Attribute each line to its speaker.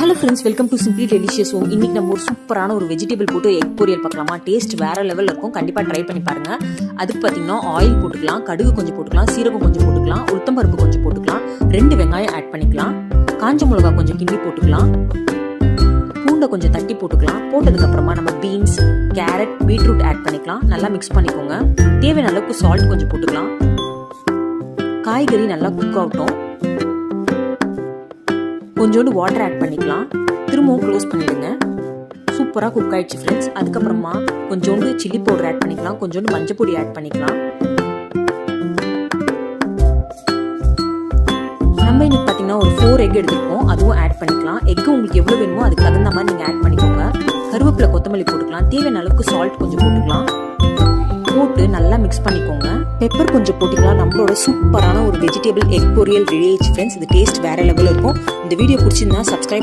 Speaker 1: Hello friends, welcome to simply delicious home. இன்னைக்கு நம்ம ஒரு சூப்பரான ஒரு வெஜிடபிள் போட்டு எக் பொரியல் பார்க்கலாமா. டேஸ்ட் வேற லெவலில் இருக்கும். கண்டிப்பாக ட்ரை பண்ணி பாருங்க. அதுக்கு பார்த்தீங்கன்னா ஆயில் போட்டுக்கலாம், கடுகு கொஞ்சம் போட்டுக்கலாம், சீரகம் கொஞ்சம் போட்டுக்கலாம், உளுத்தம்பருப்பு கொஞ்சம் போட்டுக்கலாம், 2 வெங்காயம் ஆட் பண்ணிக்கலாம், காஞ்ச மிளகா கொஞ்சம் கிண்டி போட்டுக்கலாம், பூண்டை கொஞ்சம் தட்டி போட்டுக்கலாம். போட்டதுக்கு அப்புறமா நம்ம பீன்ஸ், கேரட், பீட்ரூட் ஆட் பண்ணிக்கலாம். நல்லா மிக்ஸ் பண்ணிக்கோங்க. தேவையான அளவுக்கு சால்ட் கொஞ்சம் போட்டுக்கலாம். காய்கறி நல்லா குக் ஆகட்டும். கொஞ்சோண்டு வாட்டர் ஆட் பண்ணிக்கலாம். திரும்பவும் க்ளோஸ் பண்ணிடுங்க. சூப்பராக குக் ஆயிடுச்சு ஃப்ரெண்ட்ஸ். அதுக்கப்புறமா கொஞ்சோண்டு சில்லி பவுடர் ஆட் பண்ணிக்கலாம், கொஞ்சோண்டு மஞ்சள் பொடி ஆட் பண்ணிக்கலாம். நம்ம இன்னைக்கு பார்த்தீங்கன்னா ஒரு 4 எக் எடுத்துருக்கோம், அதுவும் ஆட் பண்ணிக்கலாம். எக்கு உங்களுக்கு எவ்வளோ வேணுமோ அதுக்கு தகுந்த மாதிரி நீங்கள் ஆட் பண்ணிக்கோங்க. கருவேப்பிலை, கொத்தமல்லி போட்டுக்கலாம். தேவையான அளவுக்கு சால்ட் கொஞ்சம் போட்டுக்கலாம். போட்டு நல்லா மிக்ஸ் பண்ணிக்கோங்க. பெப்பர் கொஞ்சம் போட்டுக்கலாம். நம்மளோட சூப்பரான ஒரு வெஜிடபிள் எக் பொரியல் ரெடி ஆயிடுச்சு ஃப்ரெண்ட்ஸ். இது டேஸ்ட் வேற லெவலில் இருக்கும். இந்த வீடியோ பிடிச்சிருந்தா சப்ஸ்கிரைப்